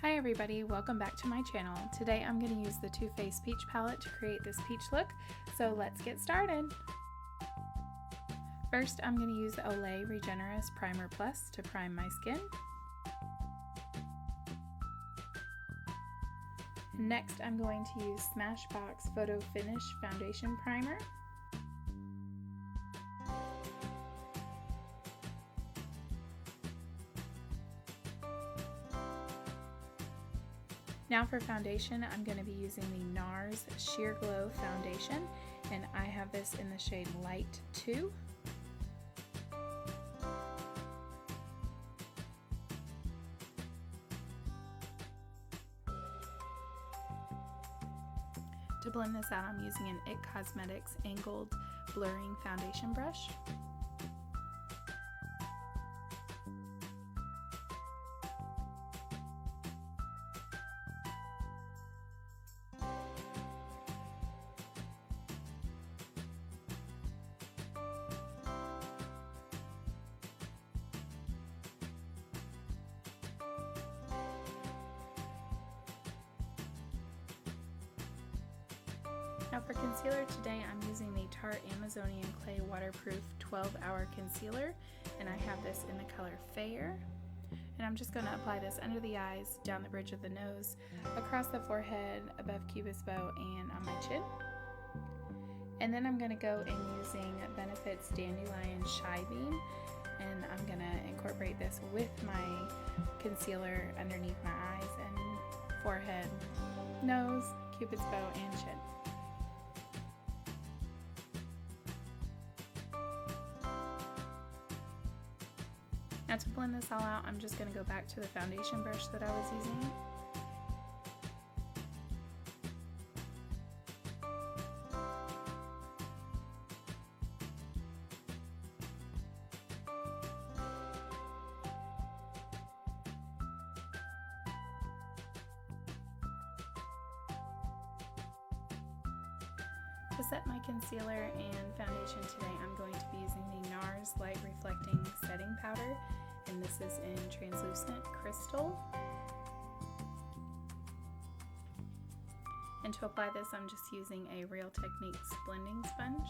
Hi everybody, welcome back to my channel. Today I'm going to use the Too Faced Peach palette to create this peach look, so let's get started. First I'm going to use the Olay Regenerist Primer Plus to prime my skin. Next I'm going to use SmashBox Photo Finish Foundation Primer. Now for foundation, I'm going to be using the Nars Sheer Glow Foundation, and I have this in the shade Light 2. To blend this out, I'm using an IT Cosmetics Angled Blurring Foundation Brush. Now for concealer today, I'm using the Tarte Amazonian Clay Waterproof 12-Hour Concealer, and I have this in the color Fair. And I'm just going to apply this under the eyes, down the bridge of the nose, across the forehead, above cupid's bow, and on my chin. And then I'm going to go in using Benefit's Dandelion Shy Beam, and I'm going to incorporate this with my concealer underneath my eyes and forehead, nose, cupid's bow, and chin. Now to blend this all out, I'm just going to go back to the foundation brush that I was using. To set my concealer and foundation today, I'm going to be using the Nars Light Reflecting Setting Powder, and this is in Translucent Crystal. And to apply this, I'm just using a Real Techniques blending sponge.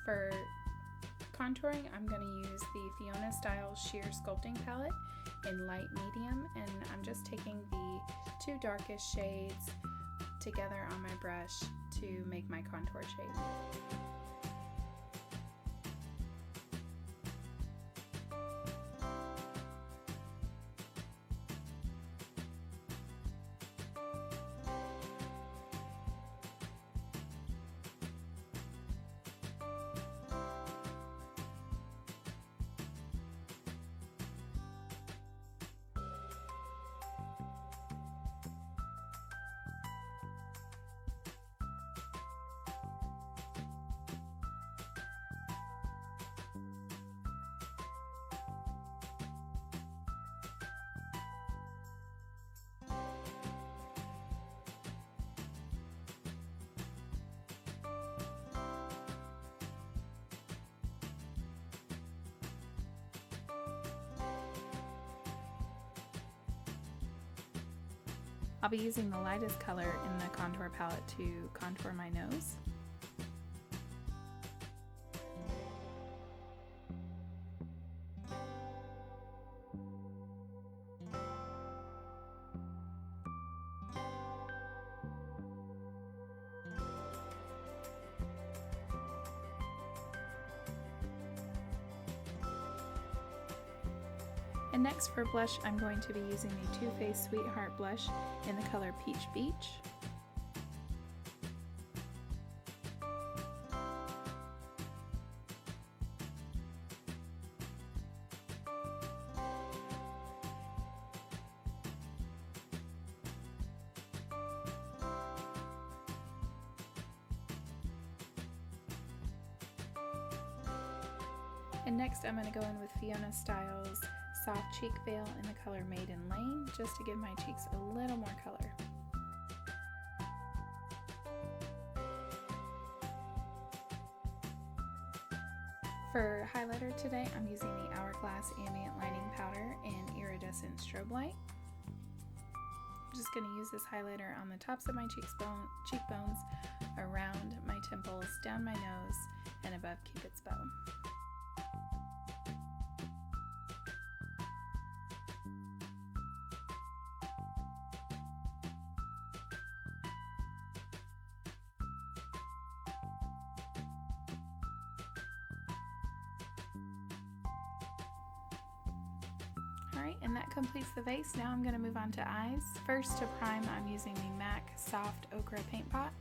For contouring, I'm going to use the Fiona Stiles Sheer Sculpting Palette in light medium, and I'm just taking the two darkest shades together on my brush to make my contour shape. I'll be using the lightest color in the contour palette to contour my nose. And next for blush, I'm going to be using the Too Faced Sweetheart blush in the color Peach Beach. And next I'm going to go in with Fiona Stiles Soft Cheek Veil in the color Maiden Lane, just to give my cheeks a little more color. For highlighter today, I'm using the Hourglass Ambient Lining Powder and Iridescent Strobe Light. I'm just going to use this highlighter on the tops of my cheekbones, around my temples, down my nose, and above Cupid's bow. Alright, and that completes the base. Now I'm going to move on to eyes. First, to prime, I'm using the MAC Soft Ochre Paint Pot.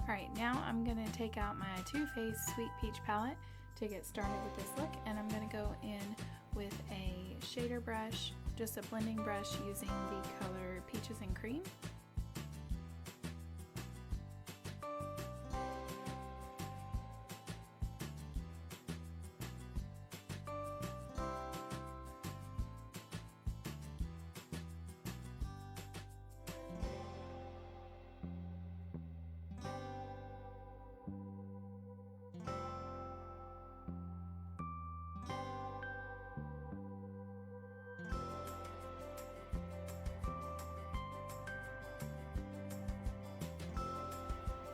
Alright, now I'm going to take out my Too Faced Sweet Peach palette to get started with this look, and I'm going to go in with a shader brush, just a blending brush using the color Peaches and Cream.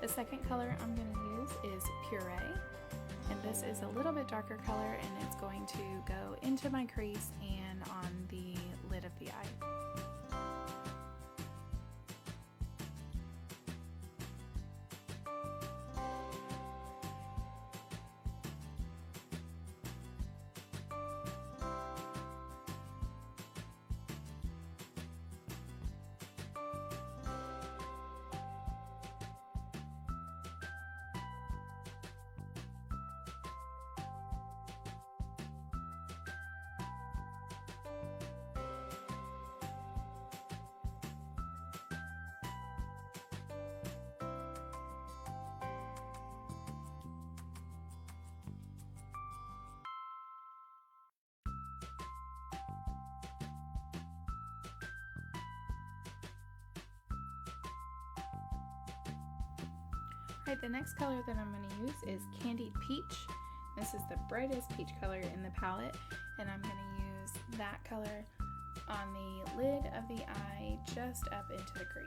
The second color I'm going to use is Puree, and this is a little bit darker color, and it's going to go into my crease and on the lid of the eye. Alright, the next color that I'm going to use is Candied Peach. This is the brightest peach color in the palette, and I'm going to use that color on the lid of the eye just up into the crease.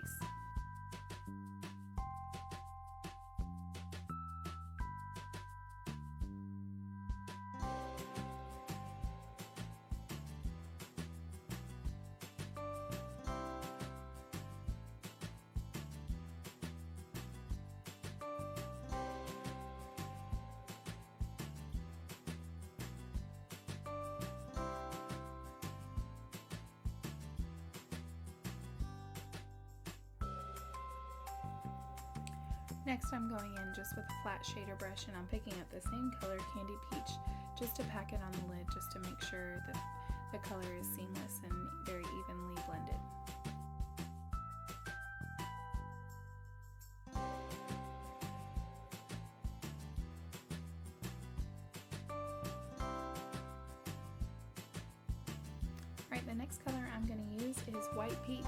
Next, I'm going in just with a flat shader brush, and I'm picking up the same color, Candied Peach, just to pack it on the lid, just to make sure that the color is seamless and very evenly blended. Alright, the next color I'm going to use is White Peach,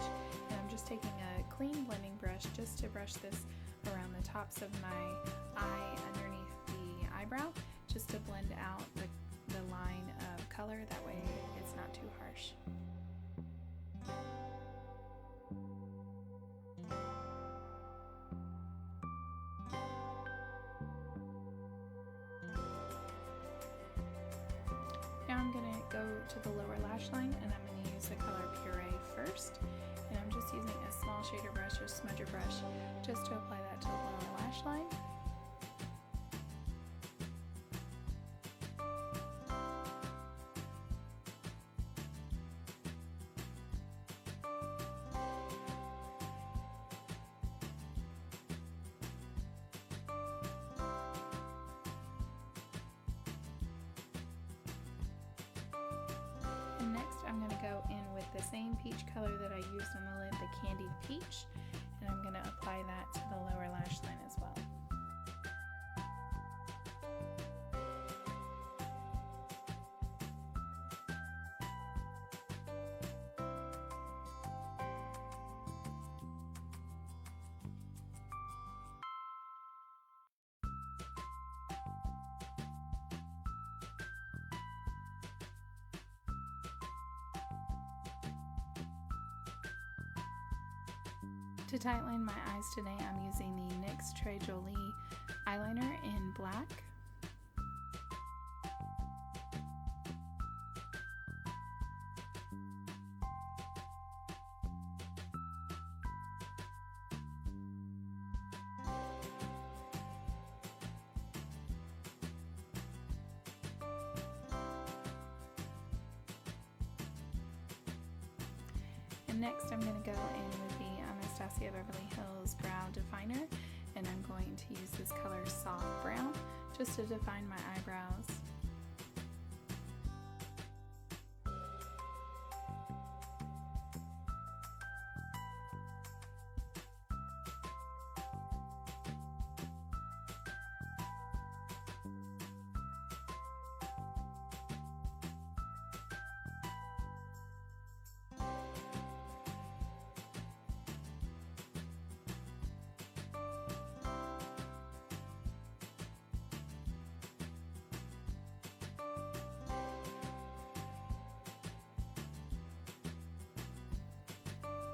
and I'm just taking a clean blending brush just to brush this around the tops of my eye underneath the eyebrow, just to blend out the line of color, that way it's not too harsh. Now I'm going to go to the lower lash line, and I'm going to use the color Puree first. And I'm just using a small shader brush or smudger brush just to apply that to the lower lash line. I'm going to go in with the same peach color that I used on the lid, the Candied Peach, and I'm going to apply that to the lower lash line as well. To tightline my eyes today, I'm using the NYX Jolie eyeliner in black. And next I'm going to go in with the Beverly Hills Brow Definer, and I'm going to use this color Soft Brown just to define my eyebrows.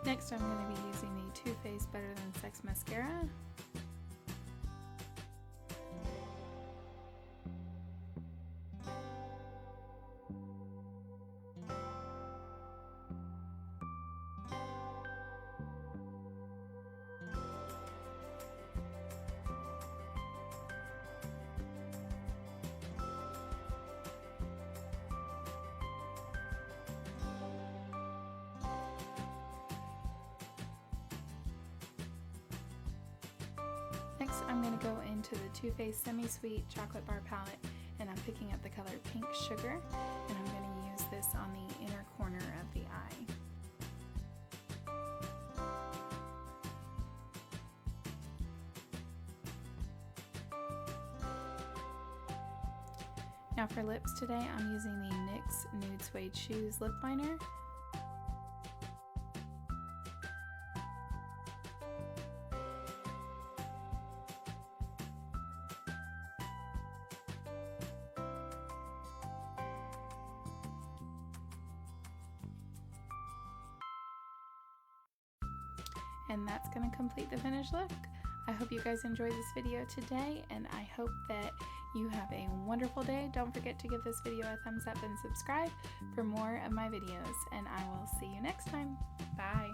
Next, I'm going to be using the Too Faced Better Than Sex Mascara. Next, I'm going to go into the Too Faced Semi-Sweet Chocolate Bar Palette, and I'm picking up the color Pink Sugar, and I'm going to use this on the inner corner of the eye. Now for lips today, I'm using the NYX Nude Suede Shoes Lip Liner. And that's going to complete the finished look. I hope you guys enjoyed this video today, and I hope that you have a wonderful day. Don't forget to give this video a thumbs up and subscribe for more of my videos, and I will see you next time. Bye.